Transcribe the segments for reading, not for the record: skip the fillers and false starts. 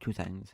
2 seconds.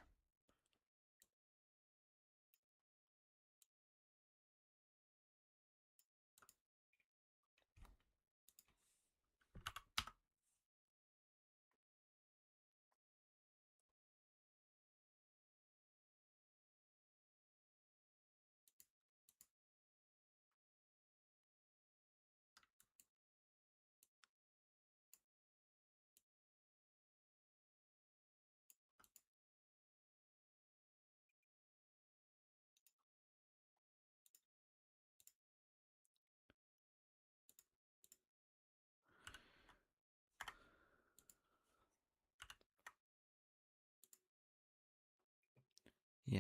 Yeah.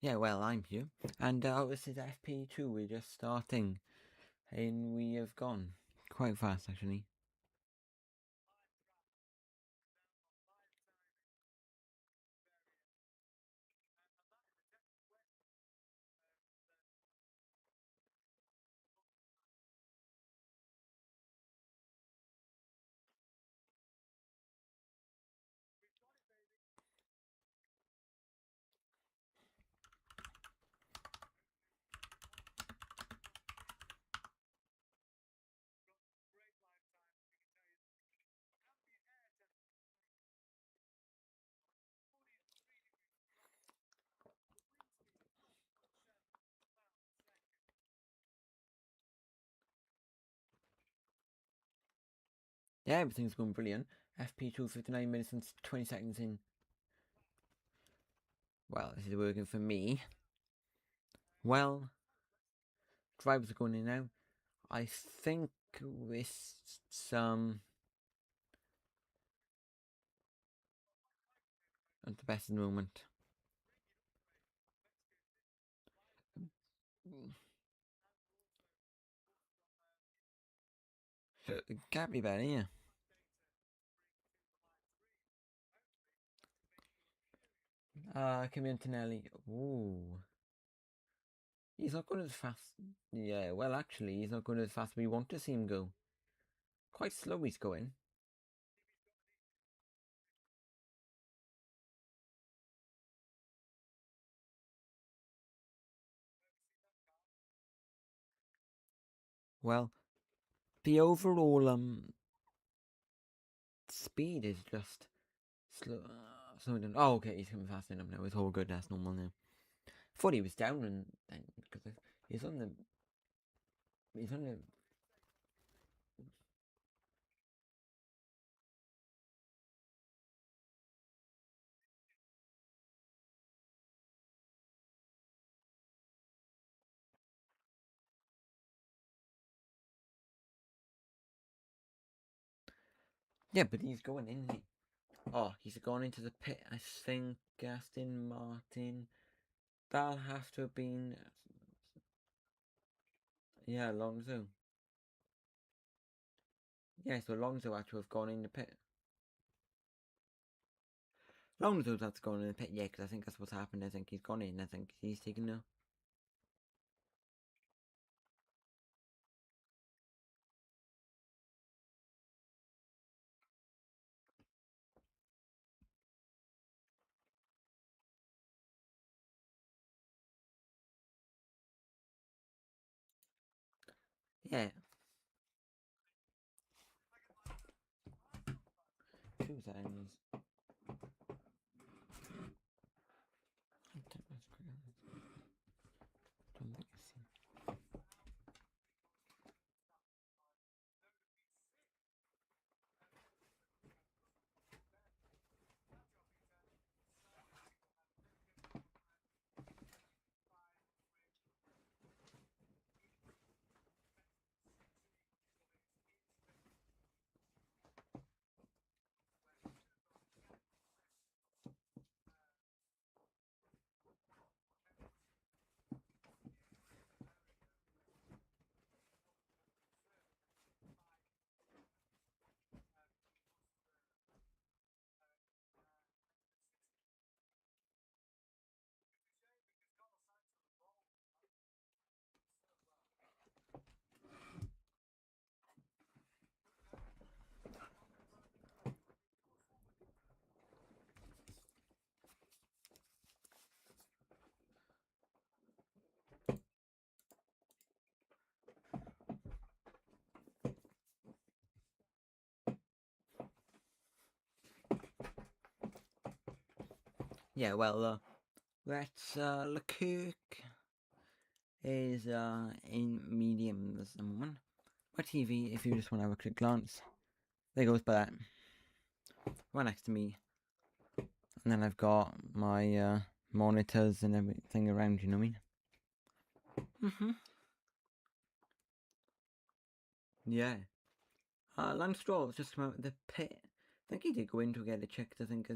Yeah, well, I'm here, and this is FP2, we're just starting, and we have gone quite fast, actually. Yeah, everything's going brilliant. FP2, 59 minutes and 20 seconds in. Well, this is working for me. Well, drivers are going in now. I think with some at the best moment. It can't be better, yeah. Antonelli. Ooh. He's not going as fast. Yeah, well, actually, he's not going as fast as we want to see him go. Quite slow he's going. Well, the overall speed is just slow. Slowing down. Oh, okay, he's coming fast enough now. It's all good. That's normal now. Thought he was down and then because he's on the. He's on the. Yeah, but he's going in. Oh, he's gone into the pit. I think Aston Martin. That'll have to have been. Yeah, Alonso. Yeah, so Alonso had to have gone in the pit. Alonso's had to go in the pit, yeah, because I think that's what's happened. I think he's gone in. I think he's taken the. Yeah. 2 seconds. Don't think I've seen. Yeah, well, that's Leclerc is in medium at the moment. My TV, if you just want to have a quick glance, there goes by that. Right next to me. And then I've got my monitors and everything around, you know what I mean? Yeah. Lance Stroll was just come out of the pit. I think he did go in to get it checked, I think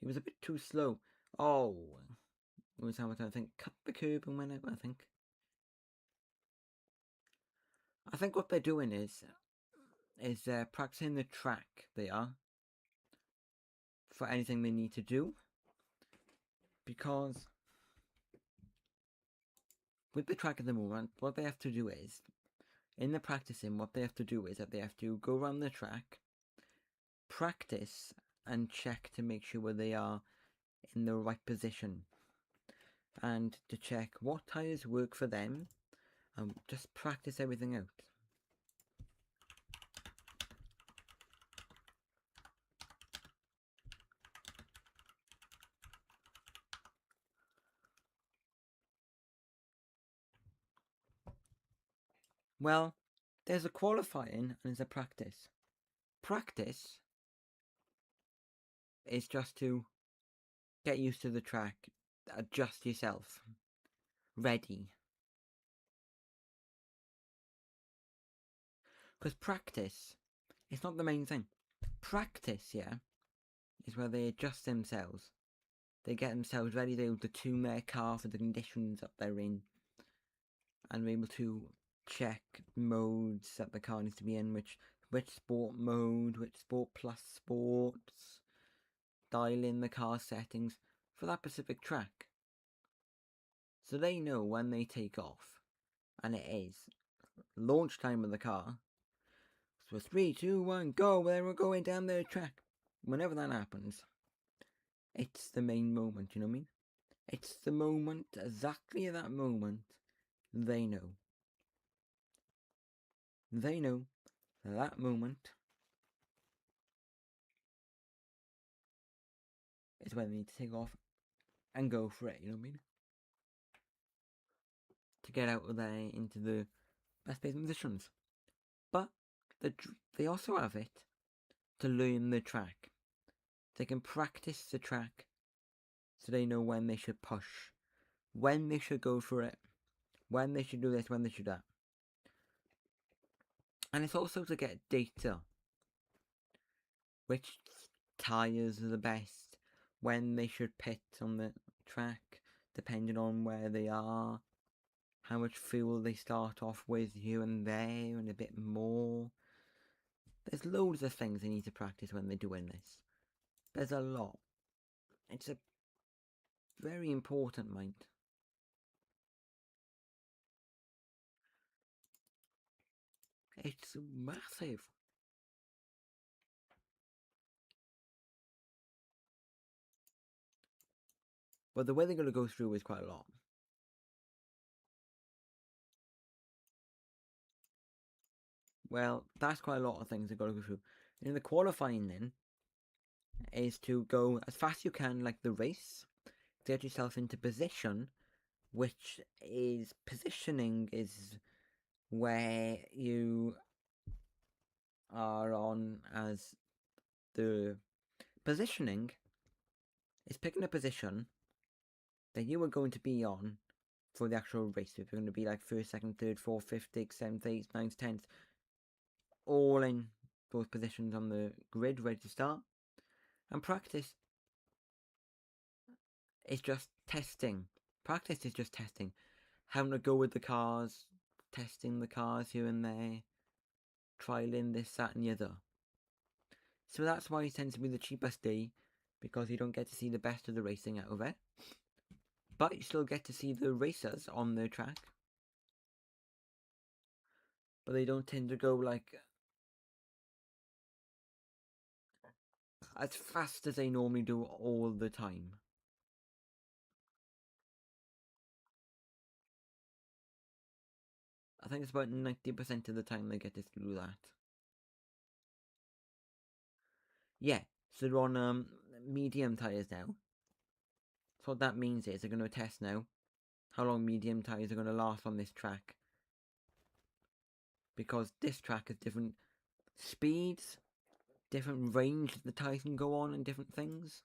he was a bit too slow. Oh, it was Hamilton, I think, cut the curb and went out, I think. I think what they're doing is practicing the track, they are, for anything they need to do. Because with the track at the moment, what they have to do is, in the practicing, what they have to do is that they have to go around the track, practice, and check to make sure they are in the right position. And to check what tyres work for them, and just practice everything out. Well, there's a qualifying and there's a practice. Practice is just to get used to the track, adjust yourself, ready. Because practice is not the main thing. Practice, yeah, is where they adjust themselves. They get themselves ready, they're able to tune their car for the conditions that they're in, and they're able to check modes that the car needs to be in, which sport mode, which sport plus sports, dial in the car settings for that specific track. So they know when they take off, and it is launch time of the car. So 3, 2, 1, go, we're going down the track. Whenever that happens, it's the main moment, you know what I mean? It's the moment, exactly that moment, they know. They know that moment is when they need to take off and go for it, you know what I mean? To get out of there into the best placed positions. But they also have it to learn the track. They can practice the track so they know when they should push, when they should go for it, when they should do this, when they should that. And it's also to get data. Which tyres are the best, when they should pit on the track, depending on where they are, how much fuel they start off with here and there, and a bit more. There's loads of things they need to practice when they're doing this. There's a lot. It's a very important, mind. It's massive. But the way they're going to go through is quite a lot. Well, that's quite a lot of things they've got to go through. In the qualifying, then, is to go as fast as you can, like the race, to get yourself into position, which is positioning is where you are on as the positioning is picking a position that you are going to be on for the actual race. If you're going to be like first, second, third, fourth, fifth, sixth, seventh, eighth, ninth, 10th, all in those positions on the grid ready to start. And practice is just testing. Practice is just testing. Having to go with the cars, testing the cars here and there, trialing this, that, and the other. So that's why it tends to be the cheapest day, because you don't get to see the best of the racing out of it. But you still get to see the racers on the track. But they don't tend to go like as fast as they normally do all the time. I think it's about 90% of the time they get to do that. Yeah, so they're on medium tyres now. So what that means is they're going to test now how long medium tyres are going to last on this track. Because this track has different speeds, different range that the tyres can go on, and different things.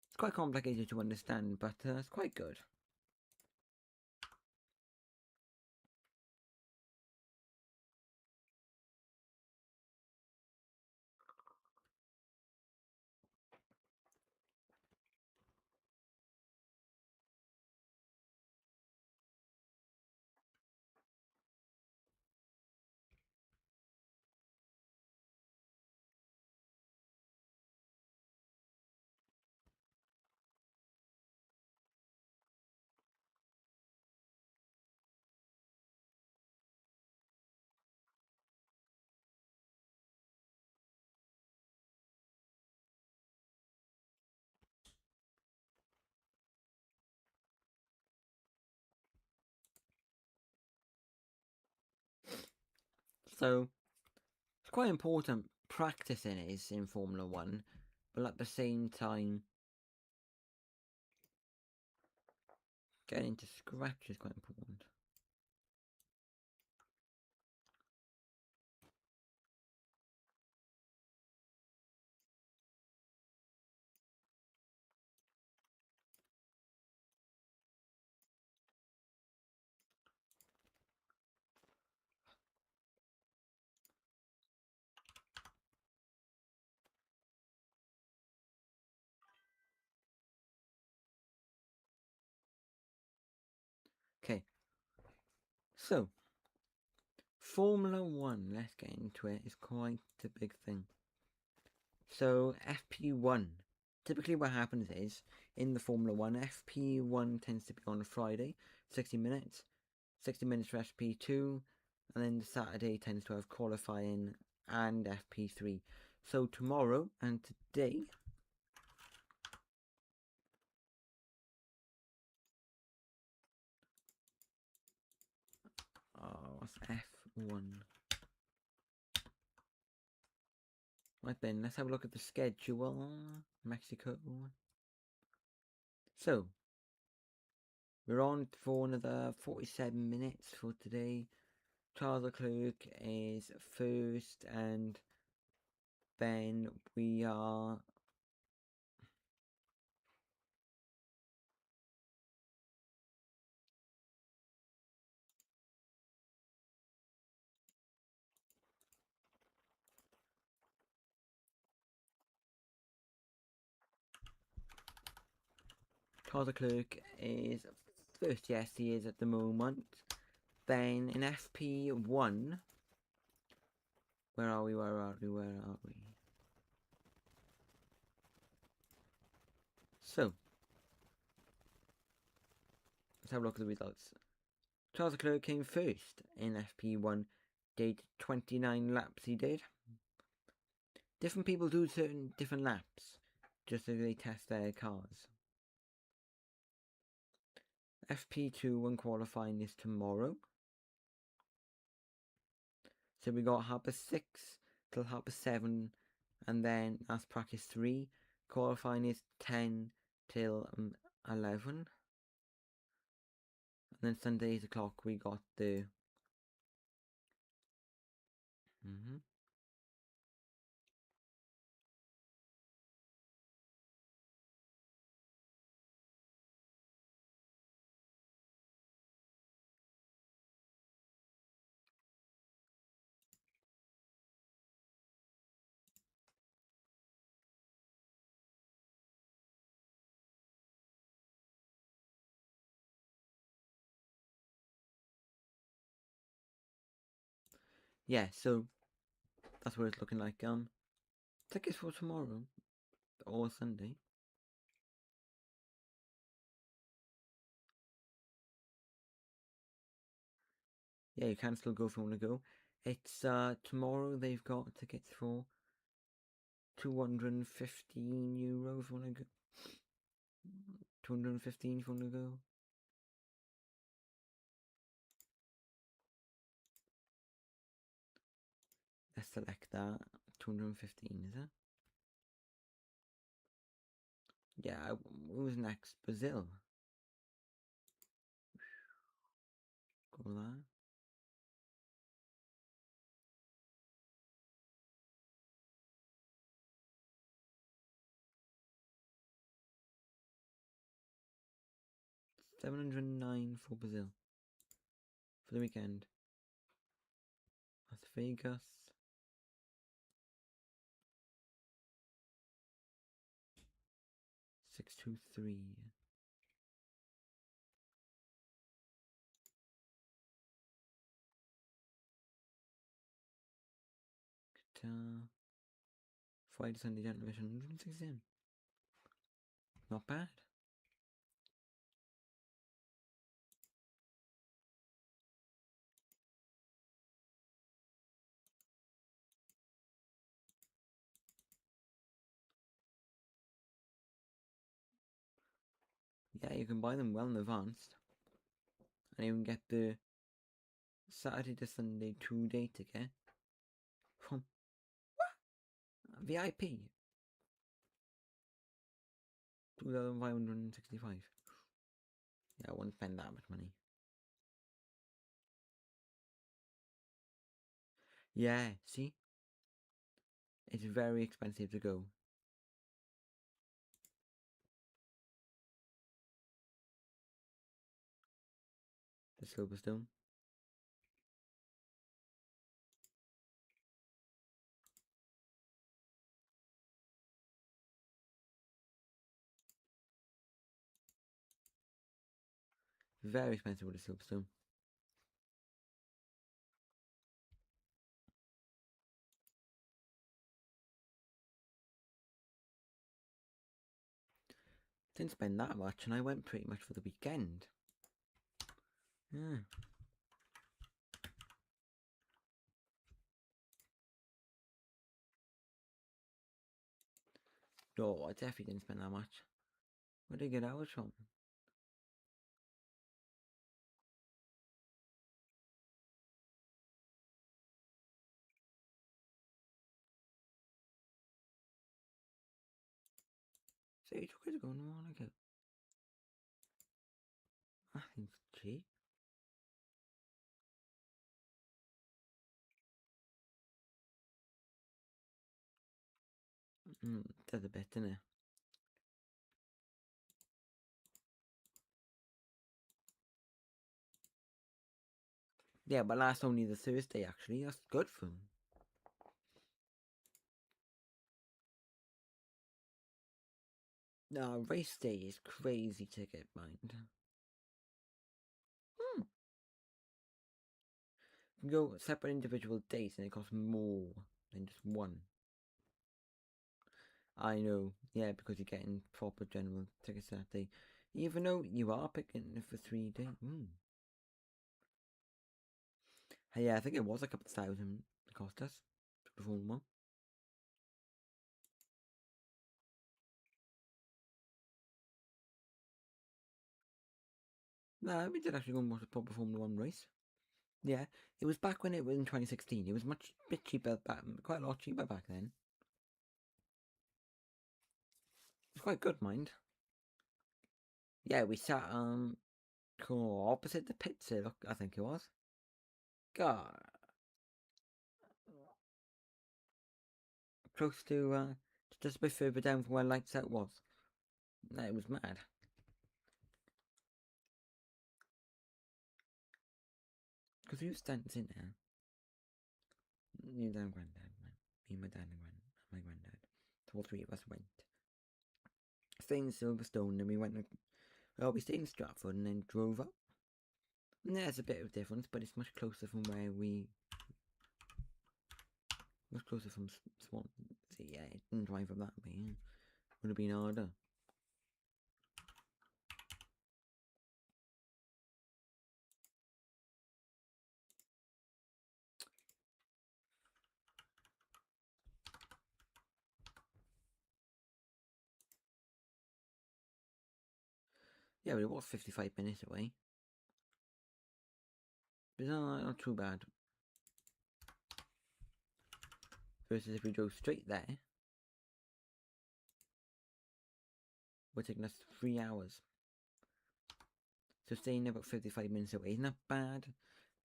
It's quite complicated to understand, but it's quite good. So it's quite important practicing is in Formula 1, but at the same time getting into scratch is quite important. Okay, so Formula 1, let's get into it, is quite a big thing. So FP1, typically what happens is, in the Formula 1, FP1 tends to be on a Friday, 60 minutes, 60 minutes for FP2, and then Saturday tends to have qualifying and FP3. So tomorrow and today, what's F1? Right then, let's have a look at the schedule. Mexico. So, we're on for another 47 minutes for today. Charles Leclerc is first, and then we are Charles Leclerc is first. Yes, he is at the moment. Then in FP1, where are we? So, let's have a look at the results. Charles Leclerc came first in FP1, did 29 laps he did. Different people do certain different laps, just as they test their cars. FP2 when qualifying is tomorrow. So we got 6:30 till 7:30, and then that's practice 3. Qualifying is 10 till 11. And then Sunday 8 o'clock we got the yeah, so that's what it's looking like. Tickets for tomorrow or Sunday. Yeah, you can still go if you want to go. It's tomorrow they've got tickets for €215 if you want to go. 215 if you want to go. Let's select that. 215, is it? Yeah, who's next? Brazil. Go there. $709 for Brazil for the weekend. Las Vegas. $623. Friday, Sunday, generation 116. Not bad. Yeah, you can buy them well in advance. And you can get the Saturday to Sunday 2-day ticket from VIP. 2,565. Yeah, I wouldn't spend that much money. Yeah, see? It's very expensive to go. The Silverstone. Very expensive with the Silverstone. Didn't spend that much, and I went pretty much for the weekend. Yeah. No, I definitely didn't spend that much. Where did I get ours from? So you took it going on like it. I think it's cheap. That's a bit, isn't it? Yeah, but last only the Thursday actually. That's good for them. No, race day is crazy to get mind. You can go separate individual days and it costs more than just one. I know, yeah, because you're getting proper general tickets that day. Even though you are picking it for 3 days. Yeah, I think it was a couple thousand it cost us for the full one. No, we did actually go and watch the proper Formula 1 race. Yeah, it was back when it was in 2016. It was much bit cheaper back, quite a lot cheaper back then. It was quite good, mind. Yeah, we sat opposite the pits. Look, I think it was. God, close to just a bit further down from where Lights Out was. No, it was mad. Because who stands in there? You and Granddad went. Me, my dad, and my granddad. So all three of us went. Stayed in Silverstone, and we went. Well, we stayed in Stratford and then drove up. And there's a bit of difference, but it's much closer from where we. Much closer from Swan. See, yeah, it didn't drive up that way. Yeah. Would have been harder. Yeah, but it was 55 minutes away. But not too bad. Versus if we drove straight there. would have taken us 3 hours. So staying about 55 minutes away is not bad,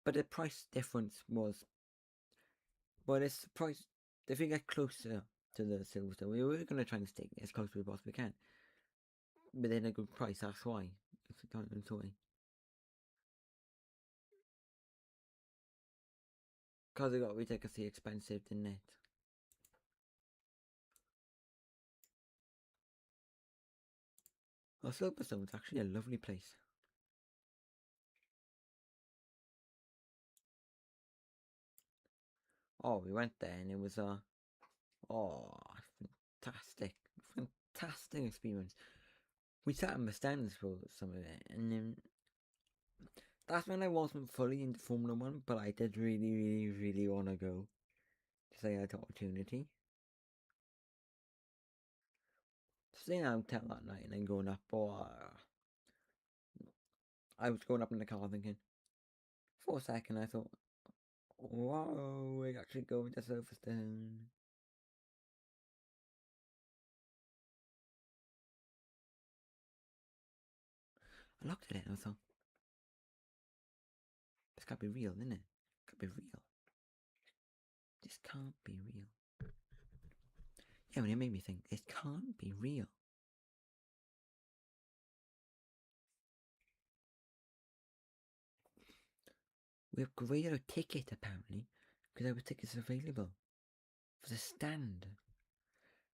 but the price difference was, well, it's the price. If we get closer to the Silverstone, we were going to try and stay as close as we possibly can, within a good price. That's why it's a diamond toy. Because it got ridiculously expensive, didn't it? Well, Silverstone was actually a lovely place. Oh, we went there and it was fantastic experience. We sat in the stands for some of it, and then that's when I wasn't fully into Formula One, but I did really want to go to say I had the opportunity. Staying out that night and then going up, I was going up in the car thinking, for a second I thought, whoa, we're actually going to Silverstone. I looked at it and I thought, this can't be real, isn't it? It can't be real. This can't be real. Yeah, when it made me think, this can't be real. We upgraded our ticket apparently, because there were tickets available for the stand.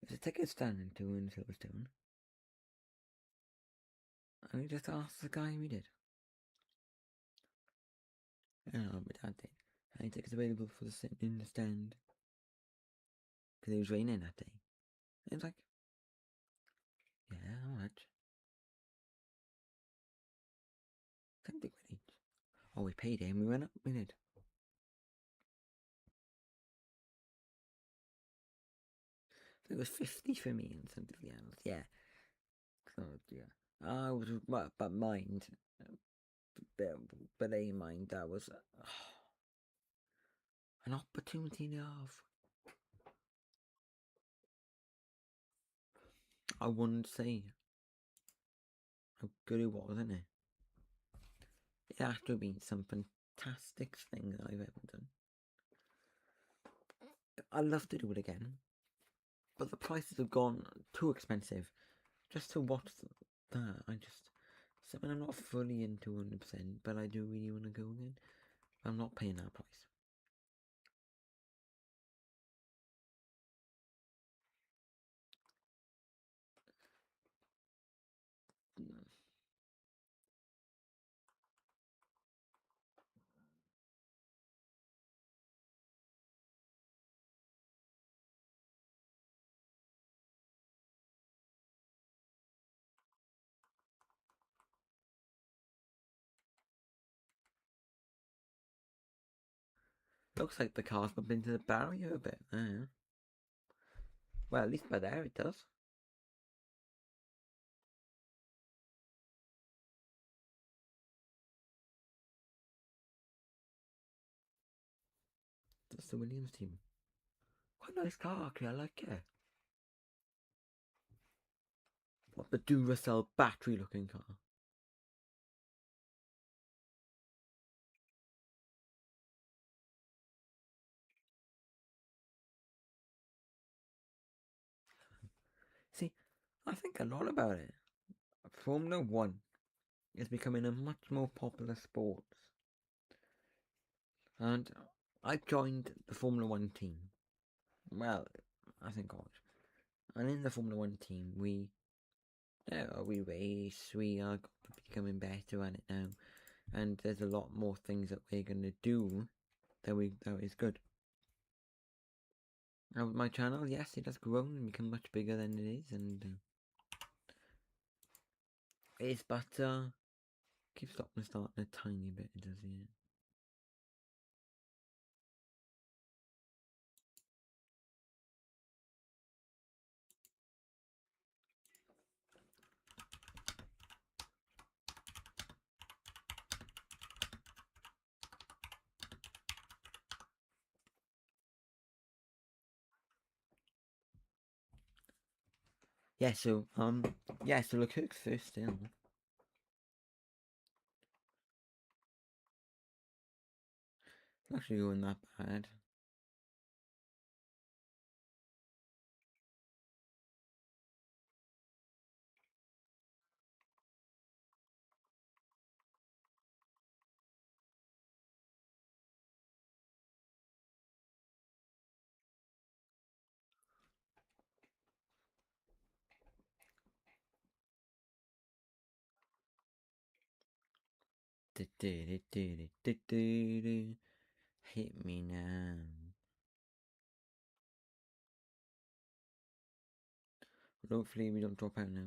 There's a ticket stand in Silverstone. And we just asked the guy, we did. I don't know, my dad did. Any tickets available for in the stand? Because it was raining that day. And it's like, yeah, how much? Something with each. Oh, we paid it and we went up, we did. So it was 50 for me and something else, yeah. So, yeah. I was, but mind, but they mind, that was an opportunity and a half. I wouldn't say how good it was, isn't it? It had to have been some fantastic thing that I've ever done. I'd love to do it again, but the prices have gone too expensive just to watch that. Something I'm not fully into 100%, but I do really want to go again. I'm not paying that price. Looks like the car's bumped into the barrier a bit there. Well, at least by there it does. That's the Williams team. Quite a nice car, actually. I like it. What, the Duracell battery looking car? See, I think a lot about it. Formula One is becoming a much more popular sport. And I joined the Formula One team. Well, I think I was. And in the Formula One team, we race, we are becoming better at it now. And there's a lot more things that we're going to do that is good. Now, my channel, yes, it has grown and become much bigger than it is, and it's keeps stopping and starting a tiny bit, does it? yeah, so Leclerc's first still. It's actually going that bad. Hit me now. Hopefully we don't drop out now.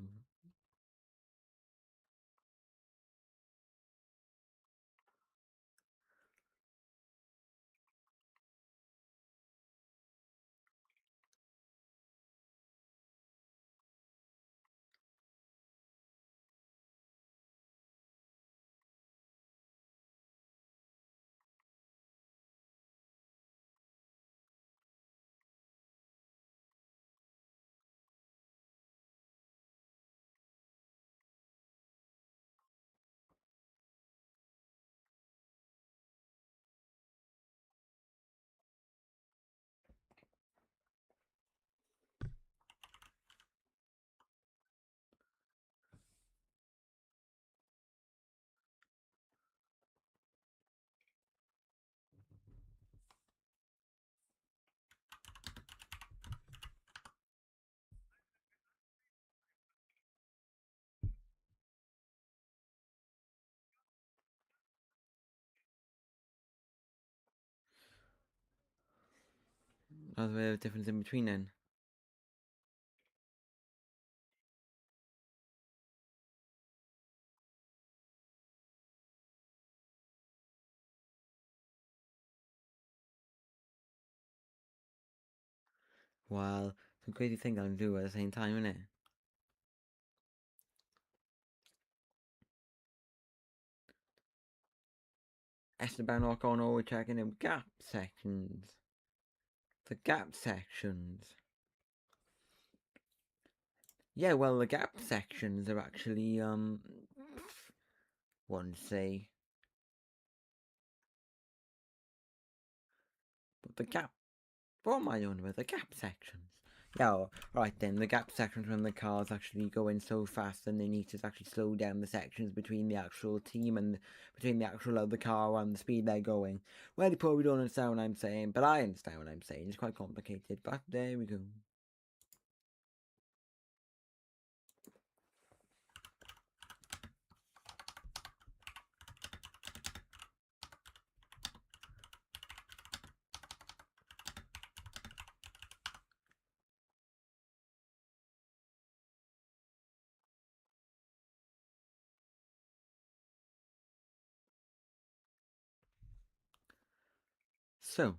That's the difference in between then. Well, some crazy thing I do at the same time, innit? Esteban Ocon always checking them gap sections. The gap sections. Yeah, well, the gap sections are actually, one say. But the gap, what am I on about? The gap sections. Yeah, right then, the gap sections when the car's actually going so fast and they need to actually slow down the sections between the actual team and between the actual other car and the speed they're going. Well, you probably don't understand what I'm saying, but I understand what I'm saying. It's quite complicated, but there we go. So,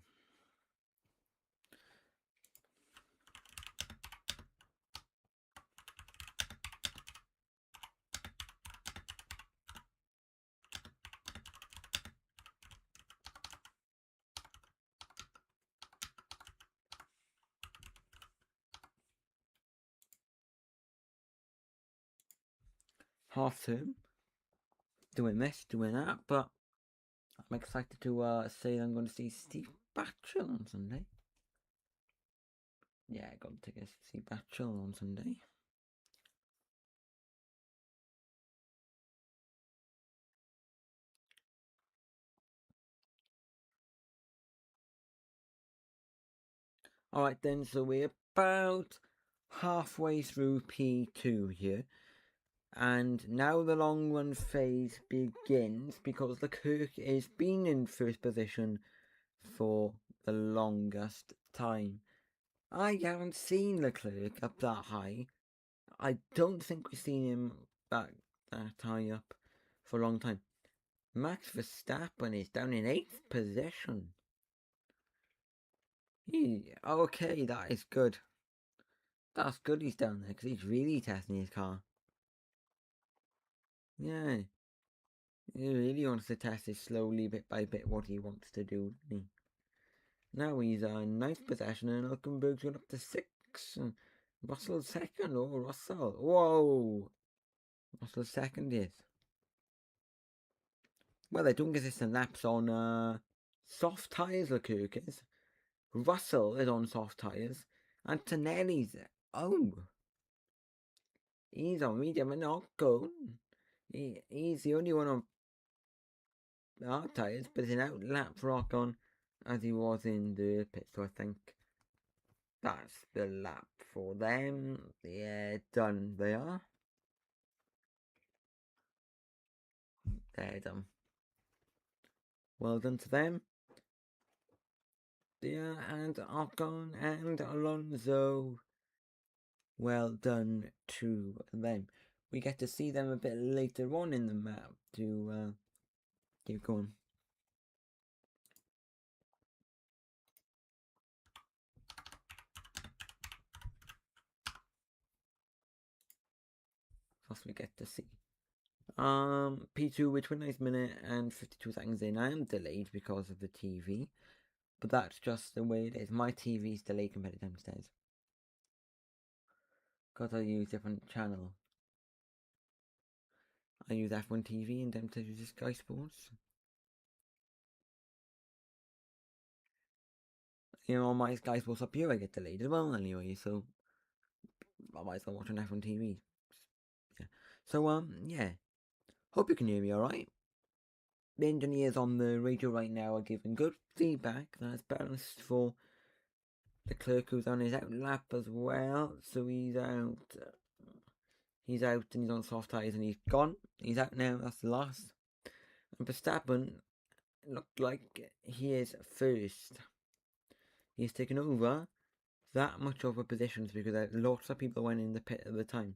half term, doing this, doing that, but I'm excited to say I'm going to see Steve Batchel on Sunday. Yeah, I got tickets to see Batchel on Sunday. Alright then, so we're about halfway through P2 here. And now the long run phase begins because Leclerc has been in first position for the longest time. I haven't seen Leclerc up that high. I don't think we've seen him that high up for a long time. Max Verstappen is down in 8th position. Okay, that is good. That's good he's down there because he's really testing his car. Yeah. He really wants to test it slowly, bit by bit, what he wants to do. Now he's in 9th position and Hulkenberg's gone up to 6th. Russell second. Oh, Russell. Whoa. Russell second is. Well, they're doing consistent laps on soft tyres, Leclerc is. Russell is on soft tyres. And Tonelli's. Oh. He's on medium and not good. He's the only one on hard tyres, but he's an out lap rock on as he was in the pit. So I think that's the lap for them. Yeah, done they are. They're done. Well done to them. Yeah, and Ocon and Alonso. Well done to them. We get to see them a bit later on in the map to keep going. Plus we get to see. P2 with 29th minute and 52 seconds in. I am delayed because of the TV, but that's just the way it is. My TV's delayed compared to downstairs. Because I use different channel. I use F1 TV and downstairs uses Sky Sports. You know, on my Sky Sports up here I get delayed as well anyway, so I might as well watch on F1 TV. Yeah. So, yeah. Hope you can hear me alright. The engineers on the radio right now are giving good feedback. That's balanced for the clerk who's on his out lap as well. So he's out. He's out and he's on soft tyres and he's gone. He's out now. That's the last. And Verstappen looked like he is first. He's taken over that much of a positions because lots of people went in the pit at the time.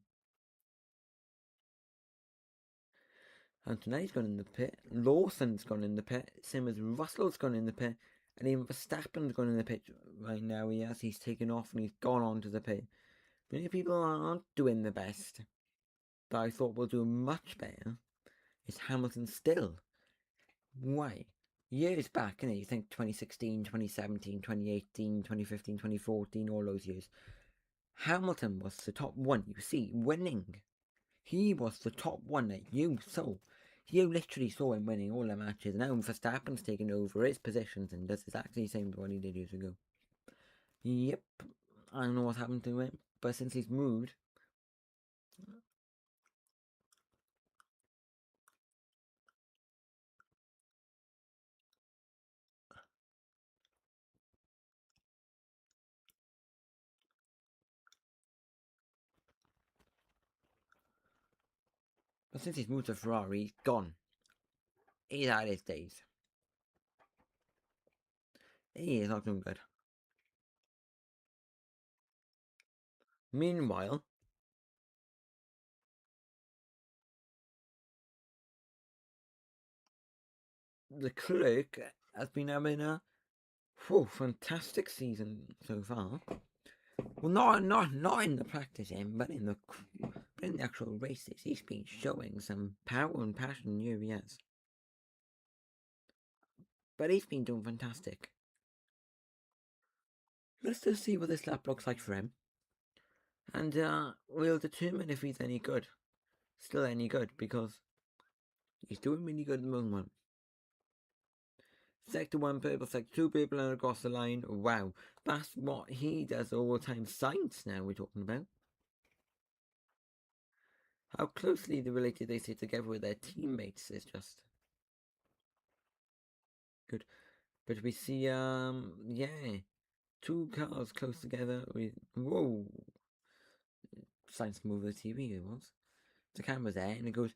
Antonelli's gone in the pit. Lawson's gone in the pit. Same as Russell's gone in the pit. And even Verstappen's gone in the pit right now. He's taken off and he's gone on to the pit. Many people aren't doing the best. But I thought we'll do much better. Is Hamilton still? Why? Years back, innit? You think 2016, 2017, 2018, 2015, 2014, all those years. Hamilton was the top one, you see, winning. He was the top one that you saw. You literally saw him winning all the matches. Now Verstappen's taken over his positions and does exactly the same as what he did years ago. Yep, I don't know what's happened to him, but since he's moved, to Ferrari, he's gone. He's out his days. He is not doing good. Meanwhile, the clerk has been having a fantastic season so far. Well, not in the practice end, but in the actual races, he's been showing some power and passion. Here he has, but he's been doing fantastic. Let's just see what this lap looks like for him, and we'll determine if he's any good. Still any good because he's doing really good at the moment. Sector 1 people, sector 2 people, and across the line. Wow, that's what he does all the time. Science now we're talking about. How closely related they stay together with their teammates is just good. But we see, yeah, two cars close together with, whoa, science move the TV it was. The camera's there and it goes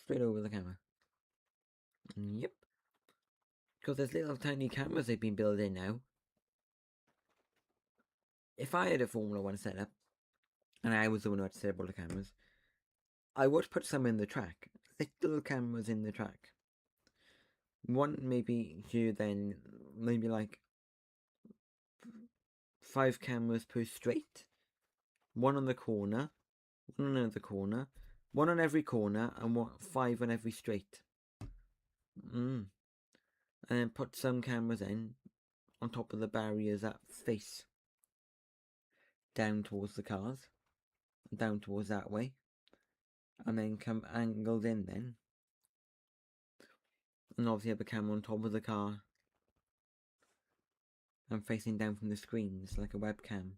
straight over the camera. Yep. Because there's little tiny cameras they've been building now. If I had a Formula 1 setup, and I was the one who had to set up all the cameras, I would put some in the track. Little cameras in the track. One maybe here, then maybe like 5 cameras per straight. One on the corner, one on another corner, one on every corner, and 5 on every straight. And then put some cameras in on top of the barriers that face. down towards the cars, down towards that way, and then come angled in then. And obviously have the camera on top of the car and facing down from the screens like a webcam.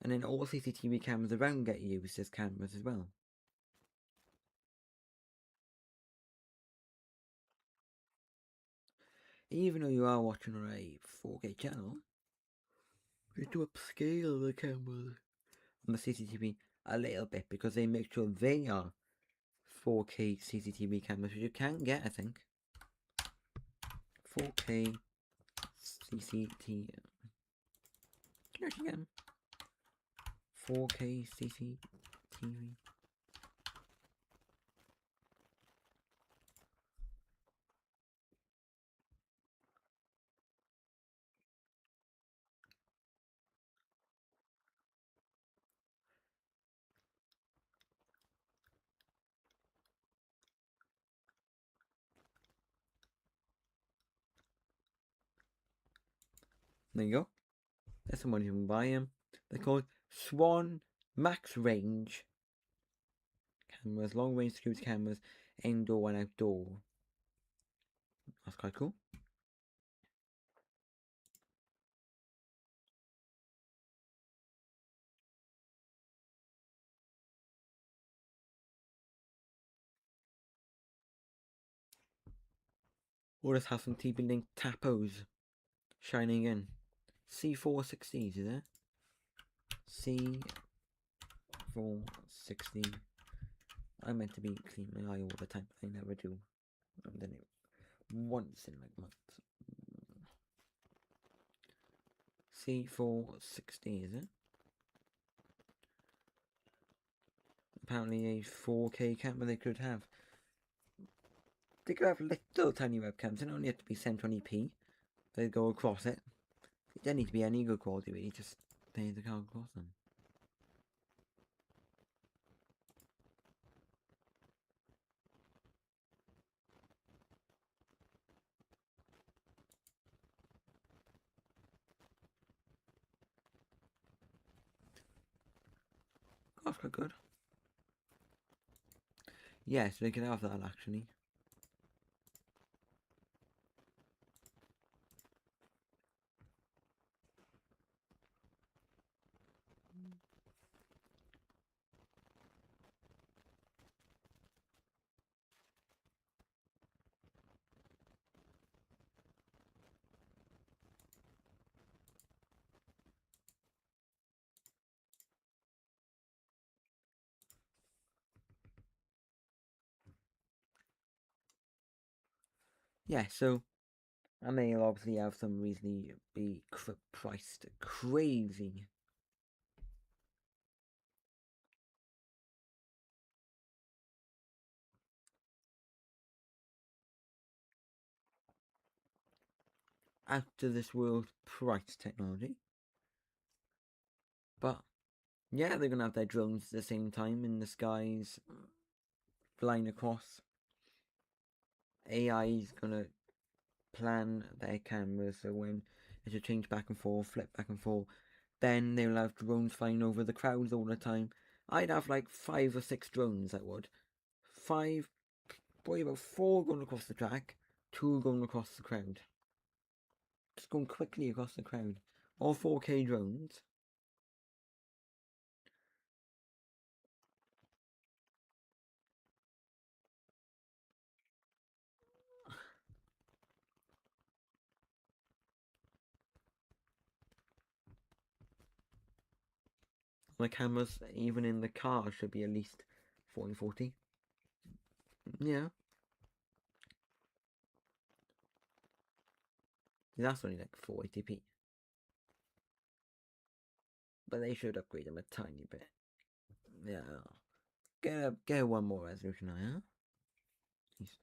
And then all CCTV cameras around get used as cameras as well. Even though you are watching on a 4K channel, you have to upscale the cameras on the CCTV a little bit because they make sure they are 4K CCTV cameras, which you can get, I think. 4K CCTV. Again. 4K CCTV. There you go. That's the one you can buy them. They're called Swan Max Range cameras, long range security cameras, indoor and outdoor. That's quite cool. Or just have some TP-Link Tapos shining in. C460s, is it? C460. I meant to be clean my eye all the time, I never do. And then once in like months. C460, is it? Apparently a 4K camera they could have. They could have little tiny webcams, they don't need to be 720p. They go across it. It doesn't need to be any good quality really, just they go across them. That's quite good. Yes, they could have that actually. Yeah, so and they'll obviously have some reasonably be priced crazy. Out of this world price technology. But yeah, they're gonna have their drones at the same time in the skies, flying across. AI is gonna plan their cameras so when it should change back and forth, flip back and forth, then they'll have drones flying over the crowds all the time. I'd have like 5 or 6 drones, I would. 5, probably about 4 going across the track, 2 going across the crowd. Just going quickly across the crowd. All 4K drones. The cameras, even in the car, should be at least 4040. Yeah. That's only like 480p. But they should upgrade them a tiny bit. Yeah. Get one more resolution higher. Please.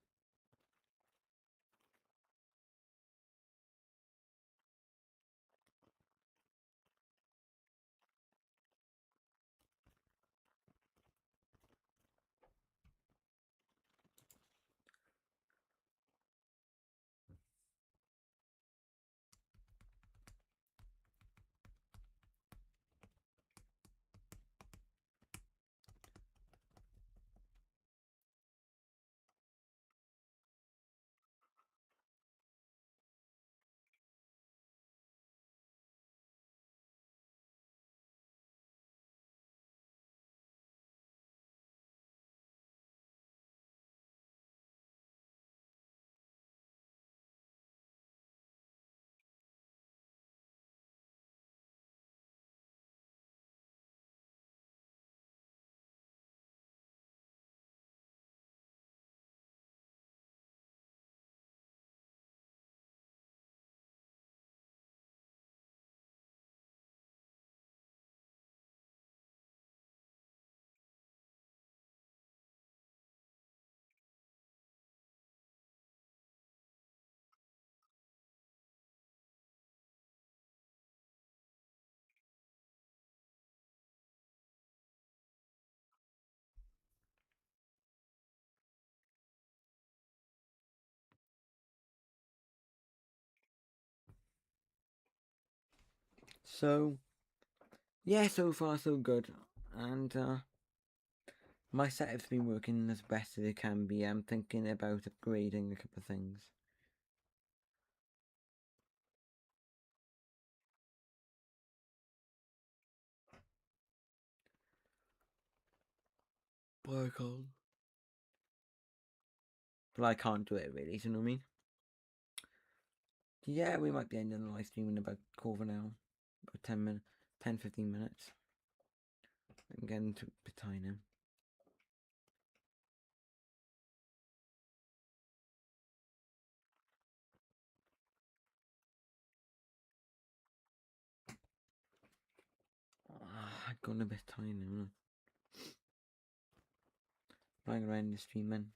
So, yeah, so far so good. And my setup's been working as best as it can be. I'm thinking about upgrading a couple of things. But I can't do it really, do you know what I mean? Yeah, we might be ending the live stream in about a quarter of an hour. About 10 minutes, 10-15 minutes. I'm getting to a bit tired now. I've gone a bit tired now. I'm going to end the stream then.